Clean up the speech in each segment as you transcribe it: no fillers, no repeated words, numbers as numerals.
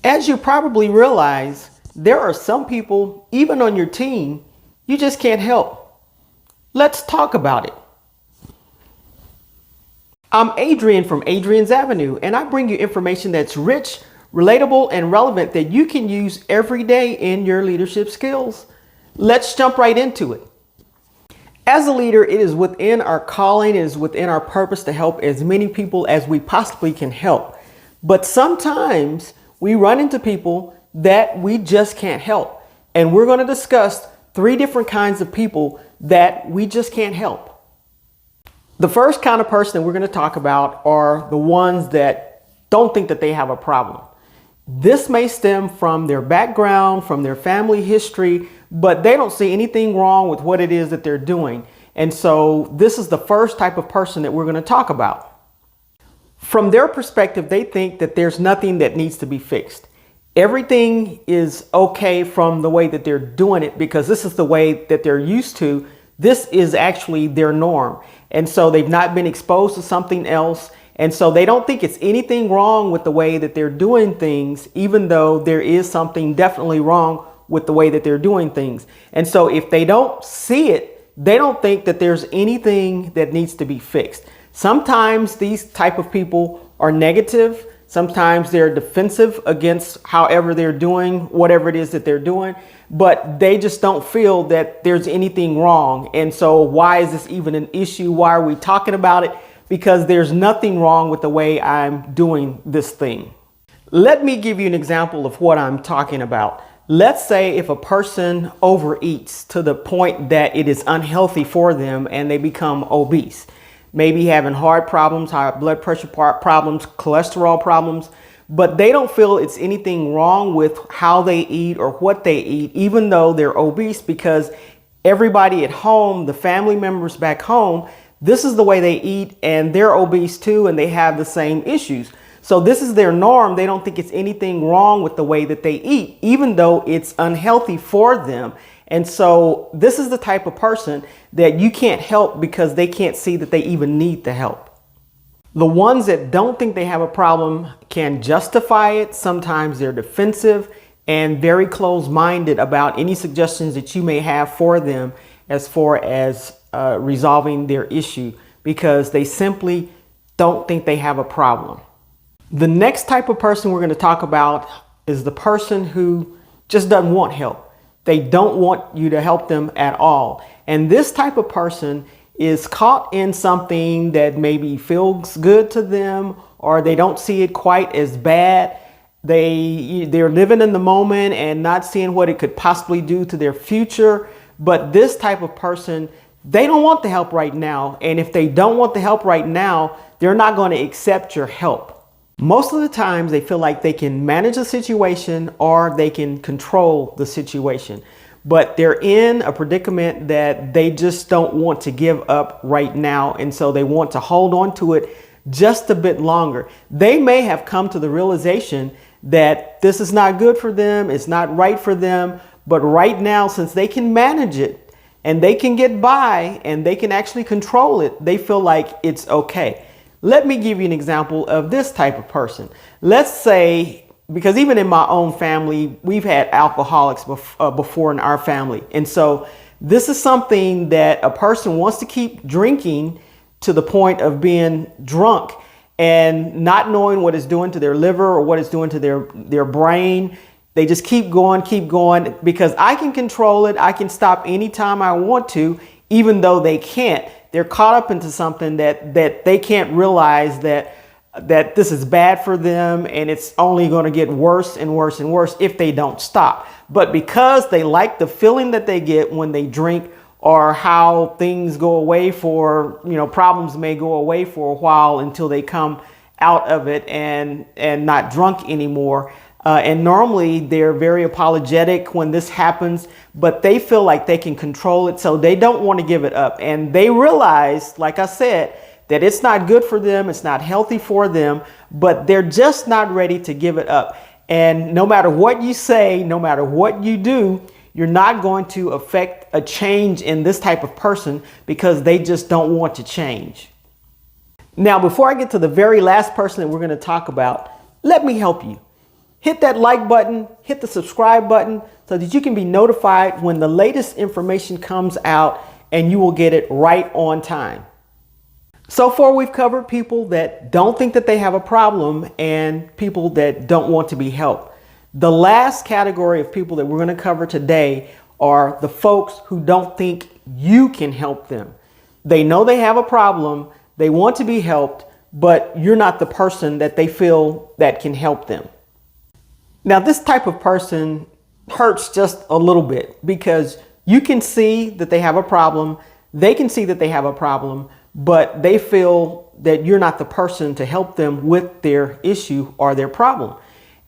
As you probably realize, there are some people, even on your team, you just can't help. Let's talk about it. I'm Adrian from Adrian's Avenue, and I bring you information that's rich, relatable, and relevant that you can use every day in your leadership skills. Let's jump right into it. As a leader, it is within our calling, it is within our purpose to help as many people as we possibly can help. But sometimes we run into people that we just can't help. And we're going to discuss 3 different kinds of people that we just can't help. The first kind of person that we're going to talk about are the ones that don't think that they have a problem. This may stem from their background, from their family history, but they don't see anything wrong with what it is that they're doing. And so this is the first type of person that we're going to talk about. From their perspective, they think that there's nothing that needs to be fixed. Everything is okay from the way that they're doing it because this is the way that they're used to. This is actually their norm. And so they've not been exposed to something else. And so they don't think it's anything wrong with the way that they're doing things, even though there is something definitely wrong with the way that they're doing things. And so if they don't see it, they don't think that there's anything that needs to be fixed. Sometimes these type of people are negative. Sometimes they're defensive against however they're doing, whatever it is that they're doing, but they just don't feel that there's anything wrong. And so why is this even an issue? Why are we talking about it? Because there's nothing wrong with the way I'm doing this thing. Let me give you an example of what I'm talking about. Let's say if a person overeats to the point that it is unhealthy for them and they become obese. Maybe having heart problems, high blood pressure problems, cholesterol problems, but they don't feel it's anything wrong with how they eat or what they eat, even though they're obese, because everybody at home, the family members back home, this is the way they eat and they're obese too and they have the same issues. So this is their norm. They don't think it's anything wrong with the way that they eat, even though it's unhealthy for them. And so this is the type of person that you can't help because they can't see that they even need the help. The ones that don't think they have a problem can justify it. Sometimes they're defensive and very close-minded about any suggestions that you may have for them as far as resolving their issue because they simply don't think they have a problem. The next type of person we're going to talk about is the person who just doesn't want help. They don't want you to help them at all. And this type of person is caught in something that maybe feels good to them or they don't see it quite as bad. They're living in the moment and not seeing what it could possibly do to their future. But this type of person, they don't want the help right now. And if they don't want the help right now, they're not going to accept your help. Most of the times they feel like they can manage the situation or they can control the situation, but they're in a predicament that they just don't want to give up right now. And so they want to hold on to it just a bit longer. They may have come to the realization that this is not good for them. It's not right for them. But right now, since they can manage it and they can get by and they can actually control it, they feel like it's okay. Let me give you an example of this type of person. Let's say, because even in my own family, we've had alcoholics before in our family. And so this is something that a person wants to keep drinking to the point of being drunk and not knowing what it's doing to their liver or what it's doing to their brain. They just keep going because I can control it. I can stop anytime I want to, even though they can't. They're caught up into something that they can't realize that this is bad for them and it's only going to get worse and worse and worse if they don't stop. But because they like the feeling that they get when they drink or how things go away problems may go away for a while until they come out of it and not drunk anymore. And normally they're very apologetic when this happens, but they feel like they can control it. So they don't want to give it up. And they realize, like I said, that it's not good for them. It's not healthy for them, but they're just not ready to give it up. And no matter what you say, no matter what you do, you're not going to affect a change in this type of person because they just don't want to change. Now, before I get to the very last person that we're going to talk about, let me help you. Hit that like button, hit the subscribe button so that you can be notified when the latest information comes out and you will get it right on time. So far, we've covered people that don't think that they have a problem and people that don't want to be helped. The last category of people that we're going to cover today are the folks who don't think you can help them. They know they have a problem, they want to be helped, but you're not the person that they feel that can help them. Now, this type of person hurts just a little bit because you can see that they have a problem, they can see that they have a problem, but they feel that you're not the person to help them with their issue or their problem.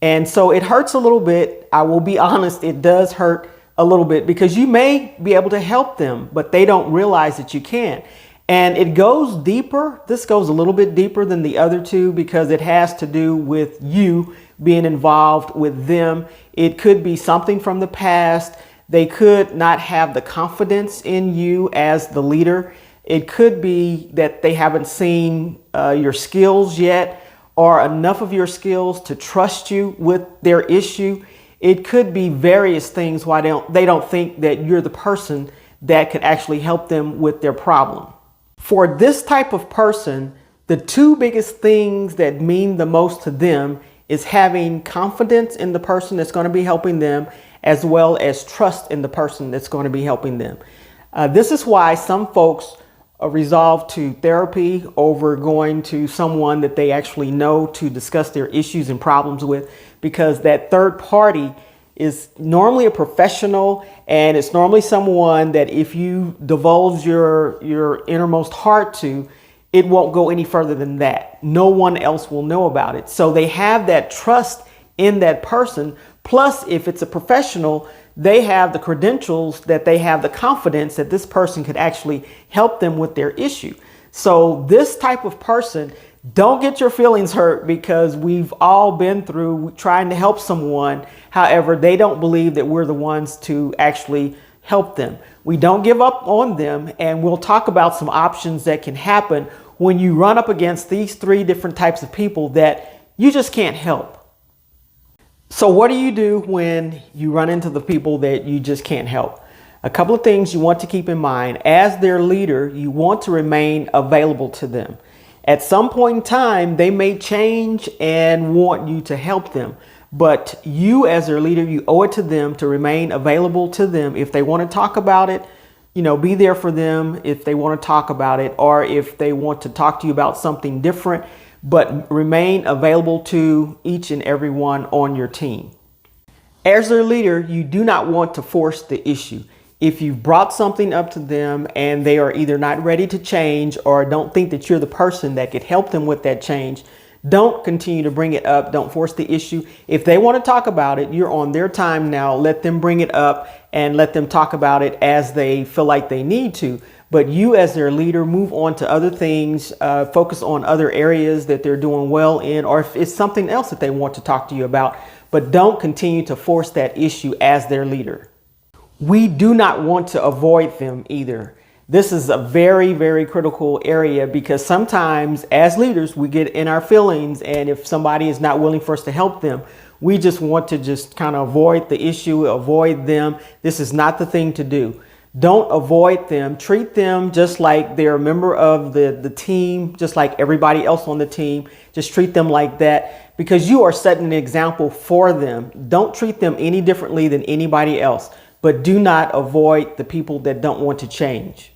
And so it hurts a little bit. I will be honest, it does hurt a little bit because you may be able to help them, but they don't realize that you can. And it goes deeper. This goes a little bit deeper than the other two because it has to do with you being involved with them. It could be something from the past. They could not have the confidence in you as the leader. It could be that they haven't seen your skills yet or enough of your skills to trust you with their issue. It could be various things why they don't think that you're the person that could actually help them with their problem. For this type of person, the two biggest things that mean the most to them is having confidence in the person that's going to be helping them, as well as trust in the person that's going to be helping them. This is why some folks resolve to therapy over going to someone that they actually know to discuss their issues and problems with, because that third party is normally a professional, and it's normally someone that if you divulge your innermost heart to, it won't go any further than that. No one else will know about it. So they have that trust in that person. Plus, if it's a professional, they have the credentials that they have the confidence that this person could actually help them with their issue. So this type of person, don't get your feelings hurt because we've all been through trying to help someone. However, they don't believe that we're the ones to actually help them. We don't give up on them, and we'll talk about some options that can happen when you run up against these three different types of people that you just can't help. So what do you do when you run into the people that you just can't help? A couple of things you want to keep in mind. As their leader, you want to remain available to them. At some point in time, they may change and want you to help them. But you as their leader, you owe it to them to remain available to them. If they want to talk about it, be there for them if they want to talk about it, or if they want to talk to you about something different, but remain available to each and every one on your team. As their leader, you do not want to force the issue. If you've brought something up to them and they are either not ready to change or don't think that you're the person that could help them with that change, don't continue to bring it up. Don't force the issue. If they want to talk about it, you're on their time now. Let them bring it up and let them talk about it as they feel like they need to. But you as their leader, move on to other things, focus on other areas that they're doing well in, or if it's something else that they want to talk to you about, but don't continue to force that issue as their leader. We do not want to avoid them either. This is a very, very critical area because sometimes as leaders, we get in our feelings, and if somebody is not willing for us to help them, we just want to just kind of avoid the issue, avoid them. This is not the thing to do. Don't avoid them. Treat them just like they're a member of the team, just like everybody else on the team. Just treat them like that because you are setting an example for them. Don't treat them any differently than anybody else, but do not avoid the people that don't want to change.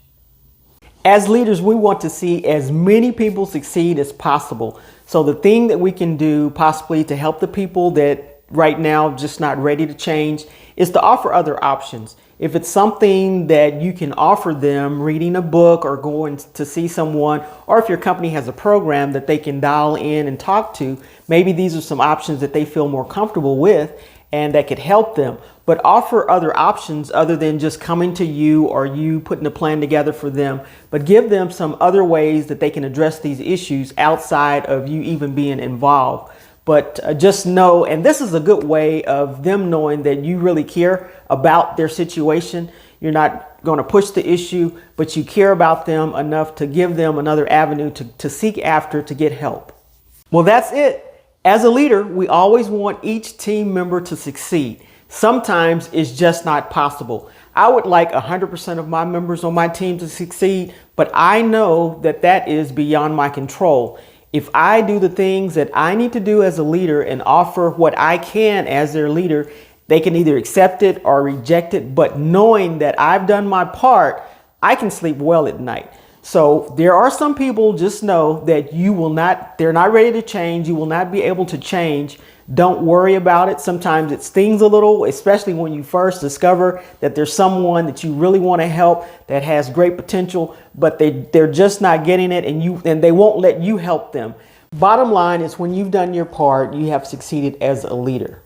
As leaders, we want to see as many people succeed as possible. So the thing that we can do possibly to help the people that right now just not ready to change is to offer other options. If it's something that you can offer them, reading a book or going to see someone, or if your company has a program that they can dial in and talk to, maybe these are some options that they feel more comfortable with and that could help them. But offer other options other than just coming to you or you putting a plan together for them, but give them some other ways that they can address these issues outside of you even being involved. But just know, and this is a good way of them knowing that you really care about their situation. You're not going to push the issue, but you care about them enough to give them another avenue to seek after to get help. Well, that's it. As a leader, we always want each team member to succeed. Sometimes it's just not possible. I would like 100% of my members on my team to succeed, but I know that that is beyond my control. If I do the things that I need to do as a leader and offer what I can as their leader, they can either accept it or reject it, but knowing that I've done my part, I can sleep well at night. So there are some people, just know that they're not ready to change. You will not be able to change. Don't worry about it. Sometimes it stings a little, especially when you first discover that there's someone that you really want to help that has great potential, but they're just not getting it, and they won't let you help them. Bottom line is, when you've done your part, you have succeeded as a leader.